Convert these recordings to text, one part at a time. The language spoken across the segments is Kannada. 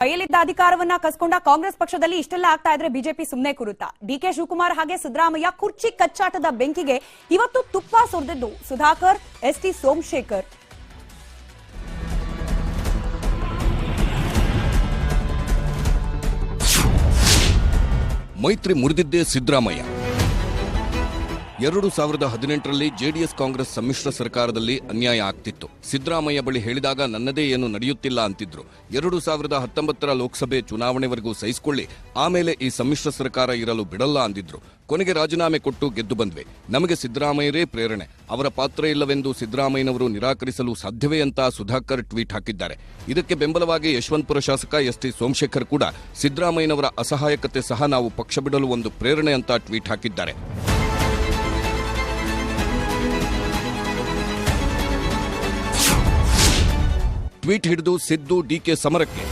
ಕೈಯಲ್ಲಿದ್ದ ಅಧಿಕಾರವನ್ನ ಕಸ್ಕೊಂಡ ಕಾಂಗ್ರೆಸ್ ಪಕ್ಷದಲ್ಲಿ ಇಷ್ಟೆಲ್ಲ ಆಗ್ತಾ ಇದ್ರೆ ಬಿಜೆಪಿ ಸುಮ್ಮನೆ ಕೂರುತ್ತಾ? ಡಿಕೆ ಶಿವಕುಮಾರ್ ಹಾಗೆ ಸಿದ್ದರಾಮಯ್ಯ ಕುರ್ಚಿ ಕಚ್ಚಾಟದ ಬೆಂಕಿಗೆ ಇವತ್ತು ತುಪ್ಪ ಸುರಿದಿದ್ದು ಸುಧಾಕರ್, ಎಸ್ಟಿ ಸೋಮಶೇಖರ್. ಮೈತ್ರಿ ಮುರಿದಿದ್ದೇ ಸಿದ್ದರಾಮಯ್ಯ. 2018ರಲ್ಲಿ ಜೆಡಿಎಸ್ ಕಾಂಗ್ರೆಸ್ ಸಮ್ಮಿಶ್ರ ಸರ್ಕಾರದಲ್ಲಿ ಅನ್ಯಾಯ ಆಗ್ತಿತ್ತು. ಸಿದ್ದರಾಮಯ್ಯ ಬಳಿ ಹೇಳಿದಾಗ ನನ್ನದೇ ಏನು ನಡೆಯುತ್ತಿಲ್ಲ ಅಂತಿದ್ರು. 2019ರ ಲೋಕಸಭೆ ಚುನಾವಣೆವರೆಗೂ ಸಹಿಸಿಕೊಳ್ಳಿ, ಆಮೇಲೆ ಈ ಸಮ್ಮಿಶ್ರ ಸರ್ಕಾರ ಇರಲು ಬಿಡಲ್ಲ ಅಂದಿದ್ರು. ಕೊನೆಗೆ ರಾಜೀನಾಮೆ ಕೊಟ್ಟು ಗೆದ್ದು ಬಂದ್ವಿ. ನಮಗೆ ಸಿದ್ದರಾಮಯ್ಯರೇ ಪ್ರೇರಣೆ, ಅವರ ಪಾತ್ರ ಇಲ್ಲವೆಂದು ಸಿದ್ದರಾಮಯ್ಯನವರು ನಿರಾಕರಿಸಲು ಸಾಧ್ಯವೇ ಅಂತ ಸುಧಾಕರ್ ಟ್ವೀಟ್ ಹಾಕಿದ್ದಾರೆ. ಇದಕ್ಕೆ ಬೆಂಬಲವಾಗಿ ಯಶವಂತಪುರ ಶಾಸಕ ಎಸ್ಟಿ ಸೋಮಶೇಖರ್ ಕೂಡ ಸಿದ್ದರಾಮಯ್ಯನವರ ಅಸಹಾಯಕತೆ ಸಹ ನಾವು ಪಕ್ಷ ಬಿಡಲು ಒಂದು ಪ್ರೇರಣೆ ಅಂತ ಟ್ವೀಟ್ ಹಾಕಿದ್ದಾರೆ. ಟ್ವೀಟ್ ಹಿಡಿದು ಸಿದ್ದು ಡಿಕೆ ಸಮರಕ್ಕೆ.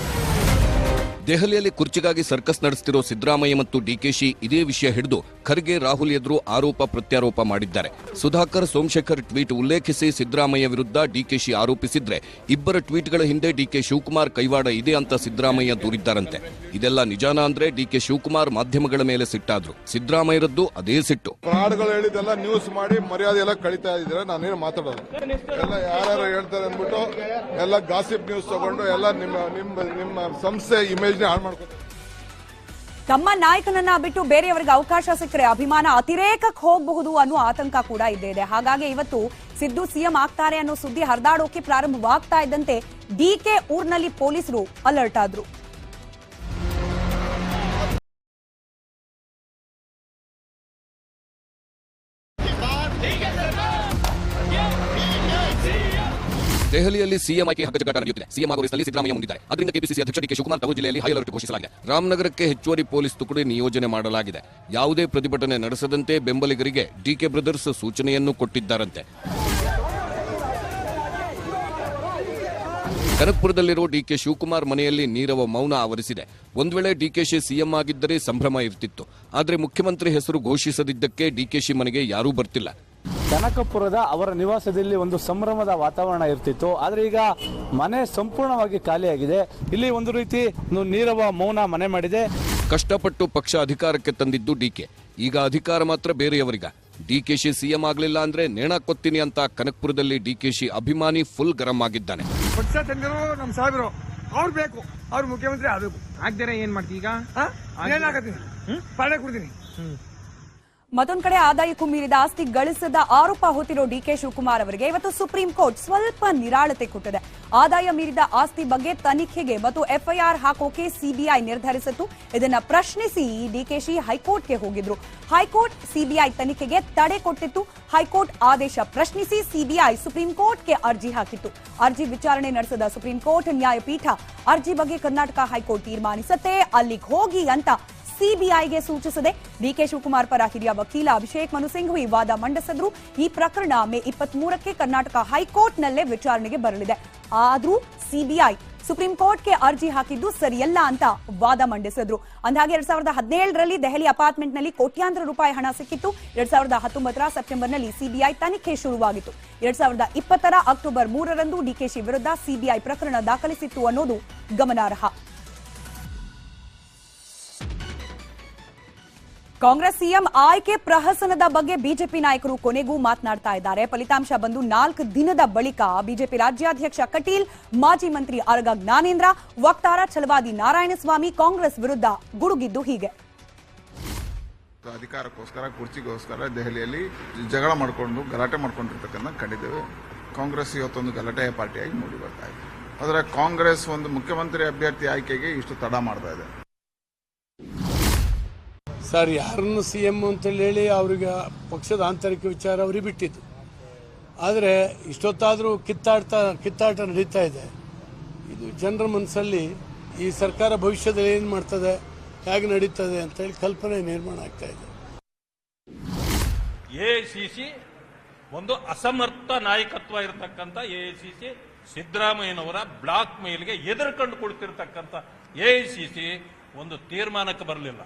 ದೆಹಲಿಯಲ್ಲಿ ಕುರ್ಚಿಗಾಗಿ ಸರ್ಕಸ್ ನಡೆಸುತ್ತಿರೋ ಸಿದ್ದರಾಮಯ್ಯ ಮತ್ತು ಡಿಕೆಶಿ ಇದೇ ವಿಷಯ ಹಿಡಿದು ಖರ್ಗೆ, ರಾಹುಲ್ ಎದುರು ಆರೋಪ ಪ್ರತ್ಯಾರೋಪ ಮಾಡಿದ್ದಾರೆ. ಸುಧಾಕರ್, ಸೋಮಶೇಖರ್ ಟ್ವೀಟ್ ಉಲ್ಲೇಖಿಸಿ ಸಿದ್ದರಾಮಯ್ಯ ವಿರುದ್ಧ ಡಿಕೆಶಿ ಆರೋಪಿಸಿದ್ರೆ, ಇಬ್ಬರ ಟ್ವೀಟ್ಗಳ ಹಿಂದೆ ಡಿಕೆ ಶಿವಕುಮಾರ್ ಕೈವಾಡ ಇದೆ ಅಂತ ಸಿದ್ದರಾಮಯ್ಯ ದೂರಿದ್ದಾರಂತೆ. ಇದೆಲ್ಲ ನಿಜಾನ ಅಂದ್ರೆ ಡಿಕೆ ಶಿವಕುಮಾರ್ ಮಾಧ್ಯಮಗಳ ಮೇಲೆ ಸಿಟ್ಟಾದ್ರು. ಸಿದ್ದರಾಮಯ್ಯರದ್ದು ಅದೇ ಸಿಟ್ಟು. ಫ್ರಾಡ್ಗಳು ಹೇಳಿದೆಲ್ಲ ನ್ಯೂಸ್ ಮಾಡಿ ಮರ್ಯಾದೆ ಎಲ್ಲ ಕಳೀತಾ ಇದ್ರೆ ನಾನೇನು ಮಾತಾಡೋದು ಎಲ್ಲ ಯಾರು ಹೇಳ್ತಾರೆ ಅಂದ್ಬಿಟ್ಟು ಎಲ್ಲ ಗಾಸಿಪ್ ನ್ಯೂಸ್ ತಗೊಂಡು ಎಲ್ಲ ನಿಮ್ಮ ಸಂಸ್ಥೆ ಇಮೇಜ್ ಹಾಳು ಮಾಡ್ಕೊಂಡು ತಮ್ಮ ನಾಯಕನನ್ನ ಬಿಟ್ಟು ಬೇರೆಯವರಿಗೆ ಅವಕಾಶ ಸಿಕ್ಕರೆ ಅಭಿಮಾನ ಅತಿರೇಕಕ್ಕೆ ಹೋಗಬಹುದು ಅನ್ನೋ ಆತಂಕ ಕೂಡ ಇದ್ದೇ ಇದೆ. ಹಾಗಾಗಿ ಇವತ್ತು ಸಿದ್ದು ಸಿಎಂ ಆಗ್ತಾರೆ ಅನ್ನೋ ಸುದ್ದಿ ಹರಿದಾಡೋಕೆ ಪ್ರಾರಂಭವಾಗ್ತಾ ಇದ್ದಂತೆ ಡಿಕೆ ಊರ್ನಲ್ಲಿ ಪೊಲೀಸರು ಅಲರ್ಟ್ ಆದ್ರು. ದೆಹಲಿಯಲ್ಲಿ ಸಿಎಂ ಆಯ್ಕೆ ಹಗ್ಗಜಗಾಟ ನಡೆಯುತ್ತಿದೆ. ಸಿಎಂ ಆಗೋ ರೇಸ್ನಲ್ಲಿ ಸಿದ್ದರಾಮಯ್ಯ ಮುಂದಿದ್ದಾರೆ. ಅದರಿಂದ ಕೆಪಿಸಿಸಿ ಅಧ್ಯಕ್ಷ ಡಿಕೆ ಶಿವಕುಮಾರ್ ತವರು ಜಿಲ್ಲೆಯಲ್ಲಿ ಹೈ ಅಲರ್ಟ್ ಘೋಷಿಸಲಾಗಿದೆ. ರಾಮನಗರಕ್ಕೆ ಹೆಚ್ಚುವರಿ ಪೊಲೀಸ್ ತುಕಡಿ ನಿಯೋಜನೆ ಮಾಡಲಾಗಿದೆ. ಯಾವುದೇ ಪ್ರತಿಭಟನೆ ನಡೆಸದಂತೆ ಬೆಂಬಲಿಗರಿಗೆ ಡಿಕೆ ಬ್ರದರ್ಸ್ ಸೂಚನೆಯನ್ನು ಕೊಟ್ಟಿದ್ದಾರಂತೆ. ಕನಕಪುರದಲ್ಲಿರುವ ಡಿಕೆ ಶಿವಕುಮಾರ್ ಮನೆಯಲ್ಲಿ ನೀರವ ಮೌನ ಆವರಿಸಿದೆ. ಒಂದು ವೇಳೆ ಡಿಕೆಶಿ ಸಿಎಂ ಆಗಿದ್ದರೆ ಸಂಭ್ರಮ ಇರ್ತಿತ್ತು. ಆದರೆ ಮುಖ್ಯಮಂತ್ರಿ ಹೆಸರು ಘೋಷಿಸದಿದ್ದಕ್ಕೆ ಡಿಕೆಶಿ ಮನೆಗೆ ಯಾರೂ ಬರ್ತಿಲ್ಲ. ಕನಕಪುರದ ಅವರ ನಿವಾಸದಲ್ಲಿ ಒಂದು ಸಂಭ್ರಮದ ವಾತಾವರಣ ಇರ್ತಿತ್ತು. ಆದರೆ ಈಗ ಮನೆ ಸಂಪೂರ್ಣವಾಗಿ ಖಾಲಿಯಾಗಿದೆ. ಇಲ್ಲಿ ಒಂದು ರೀತಿ ನೀರವ ಮೌನ ಮನೆ ಮಾಡಿದೆ. ಕಷ್ಟಪಟ್ಟು ಪಕ್ಷ ಅಧಿಕಾರಕ್ಕೆ ತಂದಿದ್ದು ಡಿಕೆ, ಈಗ ಅಧಿಕಾರ ಮಾತ್ರ ಬೇರೆಯವರಿಗ. ಡಿಕೆಶಿ ಸಿಎಂ ಆಗಲಿಲ್ಲ ಅಂದ್ರೆ ನೇಣಾಕೊತ್ತೀನಿ ಅಂತ ಕನಕಪುರದಲ್ಲಿ ಡಿಕೆಶಿ ಅಭಿಮಾನಿ ಫುಲ್ ಗರಂ ಆಗಿದ್ದಾನೆ. ಪಕ್ಷ ತಂದಿರೋ ನಮ್ಮ ಸಾಹೇಬರು ಅವ್ರು ಬೇಕು, ಅವ್ರು ಮುಖ್ಯಮಂತ್ರಿ ಆಗಬೇಕು. ಆಗ್ದಿರ ಏನ್ ಮಾಡ್ತೀವಿ ಈಗ? ಏನಾಗತ್ತೀನಿ ಪಾಳೆ ಕೊಡ್ತೀನಿ. ಮತ್ತೊಂದು ಕಡೆ ಆದಾಯಕ್ಕೂ ಮೀರಿದ ಆಸ್ತಿ ಗಳಿಸದ ಆರೋಪ ಹೊತ್ತಿರೋ ಡಿಕೆ ಶಿವಕುಮಾರ್ ಅವರಿಗೆ ಇವತ್ತು ಸುಪ್ರೀಂ ಕೋರ್ಟ್ ಸ್ವಲ್ಪ ನಿರಾಳತೆ ಕೊಟ್ಟಿದೆ. ಆದಾಯ ಮೀರಿದ ಆಸ್ತಿ ಬಗ್ಗೆ ತನಿಖೆಗೆ ಮತ್ತು ಎಫ್ಐಆರ್ ಹಾಕೋಕೆ ಸಿಬಿಐ ನಿರ್ಧರಿಸಿತ್ತು. ಇದನ್ನ ಪ್ರಶ್ನಿಸಿ ಡಿಕೆಶಿ ಹೈಕೋರ್ಟ್ಗೆ ಹೋಗಿದ್ರು. ಹೈಕೋರ್ಟ್ ಸಿಬಿಐ ತನಿಖೆಗೆ ತಡೆ ಕೊಟ್ಟಿತ್ತು. ಹೈಕೋರ್ಟ್ ಆದೇಶ ಪ್ರಶ್ನಿಸಿ ಸಿಬಿಐ ಸುಪ್ರೀಂ ಕೋರ್ಟ್ಗೆ ಅರ್ಜಿ ಹಾಕಿತ್ತು. ಅರ್ಜಿ ವಿಚಾರಣೆ ನಡೆಸಿದ ಸುಪ್ರೀಂ ಕೋರ್ಟ್ ನ್ಯಾಯಪೀಠ ಅರ್ಜಿ ಬಗ್ಗೆ ಕರ್ನಾಟಕ ಹೈಕೋರ್ಟ್ ತೀರ್ಮಾನಿಸುತ್ತೆ, ಅಲ್ಲಿಗೆ ಹೋಗಿ ಅಂತ ಸಿಬಿಐಗೆ ಸೂಚಿಸಿದೆ. ಡಿಕೆ ಶಿವಕುಮಾರ್ ಪರ ಹಿರಿಯ ವಕೀಲ ಅಭಿಷೇಕ್ ಮನು ಸಿಂಘವಿ ವಾದ ಮಂಡಿಸಿದ್ರು. ಈ ಪ್ರಕರಣ ಮೇ 23ಕ್ಕೆ ಕರ್ನಾಟಕ ಹೈಕೋರ್ಟ್ನಲ್ಲೇ ವಿಚಾರಣೆಗೆ ಬರಲಿದೆ. ಆದ್ರೂ ಸಿಬಿಐ ಸುಪ್ರೀಂ ಕೋರ್ಟ್ಗೆ ಅರ್ಜಿ ಹಾಕಿದ್ದು ಸರಿಯಲ್ಲ ಅಂತ ವಾದ ಮಂಡಿಸಿದ್ರು. ಅಂದಾಗೆ 2017ರಲ್ಲಿ ದೆಹಲಿ ಅಪಾರ್ಟ್ಮೆಂಟ್ನಲ್ಲಿ ಕೋಟ್ಯಾಂತರ ರೂಪಾಯಿ ಹಣ ಸಿಕ್ಕಿತ್ತು. 2019ರ ಸೆಪ್ಟೆಂಬರ್ನಲ್ಲಿ ಸಿಬಿಐ ತನಿಖೆ ಶುರುವಾಗಿತ್ತು. 2020ರ ಅಕ್ಟೋಬರ್ 3ರಂದು ಡಿಕೆಶಿ ವಿರುದ್ಧ ಸಿಬಿಐ ಪ್ರಕರಣ ದಾಖಲಿಸಿತ್ತು ಅನ್ನೋದು ಗಮನಾರ್ಹ. ಕಾಂಗ್ರೆಸ್ ಸಿಎಂ ಆಯ್ಕೆ ಪ್ರಹಸನದ ಬಗ್ಗೆ ಬಿಜೆಪಿ ನಾಯಕರು ಕೊನೆಗೂ ಮಾತನಾಡ್ತಾ ಇದ್ದಾರೆ. ಫಲಿತಾಂಶ ಬಂದು 4 ದಿನದ ಬಳಿಕ ಬಿಜೆಪಿ ರಾಜ್ಯಾಧ್ಯಕ್ಷ ಕಟೀಲ್, ಮಾಜಿ ಮಂತ್ರಿ ಆರಗ ಜ್ಞಾನೇಂದ್ರ, ವಕ್ತಾರ ಛಲವಾದಿ ನಾರಾಯಣಸ್ವಾಮಿ ಕಾಂಗ್ರೆಸ್ ವಿರುದ್ಧ ಗುಡುಗಿದ್ದು ಹೀಗೆ. ಅಧಿಕಾರಕ್ಕೋಸ್ಕರ, ಕುರ್ಚಿಗೋಸ್ಕರ ದೆಹಲಿಯಲ್ಲಿ ಜಗಳ ಮಾಡಿಕೊಂಡು ಗಲಾಟೆ ಮಾಡ್ಕೊಂಡಿರ್ತಕ್ಕಂಥ ಕಂಡಿದ್ದೇವೆ. ಕಾಂಗ್ರೆಸ್ ಇವತ್ತೊಂದು ಗಲಾಟೆಯ ಪಾರ್ಟಿಯಾಗಿ ಮೂಡಿ ಬರ್ತಾ ಇದೆ. ಆದರೆ ಕಾಂಗ್ರೆಸ್ ಒಂದು ಮುಖ್ಯಮಂತ್ರಿ ಅಭ್ಯರ್ಥಿ ಆಯ್ಕೆಗೆ ಇಷ್ಟು ತಡ ಮಾಡ್ತಾ ಇದೆ. ಸರ್, ಯಾರನ್ನು ಸಿಎಂ ಅಂತೇಳಿ ಹೇಳಿ ಅವ್ರಿಗೆ ಪಕ್ಷದ ಆಂತರಿಕ ವಿಚಾರ ಅವ್ರಿಗೆ ಬಿಟ್ಟಿದ್ದು. ಆದರೆ ಇಷ್ಟೊತ್ತಾದರೂ ಕಿತ್ತಾಟ ನಡೀತಾ ಇದೆ. ಇದು ಜನರ ಮನಸ್ಸಲ್ಲಿ ಈ ಸರ್ಕಾರ ಭವಿಷ್ಯದಲ್ಲಿ ಏನು ಮಾಡ್ತದೆ, ಹೇಗೆ ನಡೀತದೆ ಅಂತೇಳಿ ಕಲ್ಪನೆ ನಿರ್ಮಾಣ ಆಗ್ತಾ ಇದೆ. ಎಐಸಿಸಿ ಒಂದು ಅಸಮರ್ಥ ನಾಯಕತ್ವ ಇರತಕ್ಕಂಥ ಎಐಸಿಸಿ, ಸಿದ್ದರಾಮಯ್ಯನವರ ಬ್ಲಾಕ್ ಮೇಲ್ಗೆ ಎದುರುಕೊಂಡು ಕುಳಿತಿರ್ತಕ್ಕಂಥ ಎಐಸಿಸಿ ಒಂದು ತೀರ್ಮಾನಕ್ಕೆ ಬರಲಿಲ್ಲ.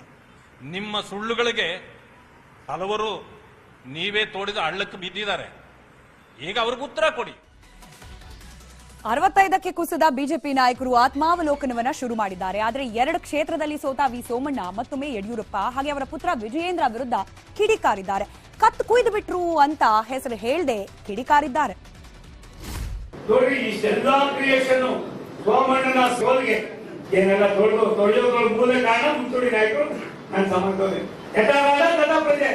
ನಿಮ್ಮ ಸುಳ್ಳುಗಳಿಗೆ ಹಲವರು ನೀವೇ ತೋಡಿದ ಹಳ್ಳಕ್ಕೆ ಬಿದ್ದಿದ್ದಾರೆ. ಈಗ ಅವ್ರಿಗೆ ಉತ್ತರ ಕೊಡಿ. 65ಕ್ಕೆ ಕುಸಿದ ಬಿಜೆಪಿ ನಾಯಕರು ಆತ್ಮಾವಲೋಕನವನ್ನ ಶುರು ಮಾಡಿದ್ದಾರೆ. ಆದರೆ 2 ಕ್ಷೇತ್ರದಲ್ಲಿ ಸೋತ ವಿ ಸೋಮಣ್ಣ ಮತ್ತೊಮ್ಮೆ ಯಡಿಯೂರಪ್ಪ ಹಾಗೆ ಅವರ ಪುತ್ರ ವಿಜಯೇಂದ್ರ ವಿರುದ್ಧ ಕಿಡಿಕಾರಿದ್ದಾರೆ. ಕತ್ತು ಕುಯ್ದು ಬಿಟ್ರು ಅಂತ ಹೆಸರು ಹೇಳದೆ ಕಿಡಿಕಾರಿದ್ದಾರೆ. ನೋಡಿ, ಇಷ್ಟೆಲ್ಲಾ ಕ್ರಿಯೇಷನ್ ಸೋಮಣ್ಣನ ಸೋಲ್ಗೆ ಏನೆಲ್ಲ ತೊಳೆಯೋದ್ರ ಮೂಲ ಕಾರಣ ಮುತ್ತುಡಿ ನಾಯಕರು ನನ್ನ ಸಮರ್ಥನೆ ಪ್ರಜೆ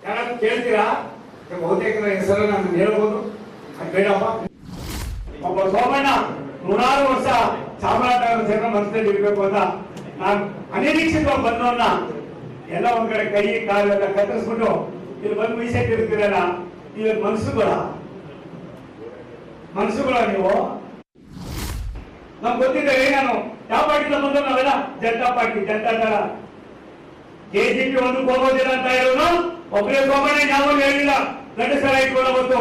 ಯಾರು ಕೇಳ್ತೀರಾ? ಬಹುತೇಕ ಹೆಸರು ನಾನು ಹೇಳ್ಬೋದು, ಅದು ಬೇಡಪ್ಪ. ಒಬ್ಬ ಸೋಮಣ್ಣ 100 ವರ್ಷ ಚಾಮರಾಜನಗರ ಜನ ಮನಸ್ಸಲ್ಲಿ ಇರ್ಬೇಕು ಅಂತ ನಾನು ಅನಿರೀಕ್ಷಿತವಾಗಿ ಬಂದವನ್ನ ಎಲ್ಲ ಒಂದ್ ಕಡೆ ಕೈ ಕಾಲೆಲ್ಲ ಕತ್ತರಿಸ್ಬಿಟ್ಟು ಇಲ್ಲಿ ಬಂದು ಮೀಸೆ ತಿರುಗ್ತಿರಲ್ಲ, ನೀವ್ ಮನಸ್ಸುಗಳ ನೀವು ನಮ್ಗೆ ಗೊತ್ತಿದೆ. ನಾನು ಯಾವ ಪಾರ್ಟಿಯಿಂದ ಬಂದು ನಾವೆಲ್ಲ ಜನತಾ ಪಾರ್ಟಿ, ಜನತಾ ದಳ, ಕೆಜಿಪಿ ಒಂದಕ್ಕೆ ಹೋಗೋದಿಲ್ಲ ಅಂತ ಹೇಳೋನು ಒಬ್ಬರೇ ಸೋಮಣ್ಣ ಯಾವಾಗ ಹೇಳಿಲ್ಲ. ಗಂಡಸರ ಇಟ್ಕೊಳ್ಳಬಹುದು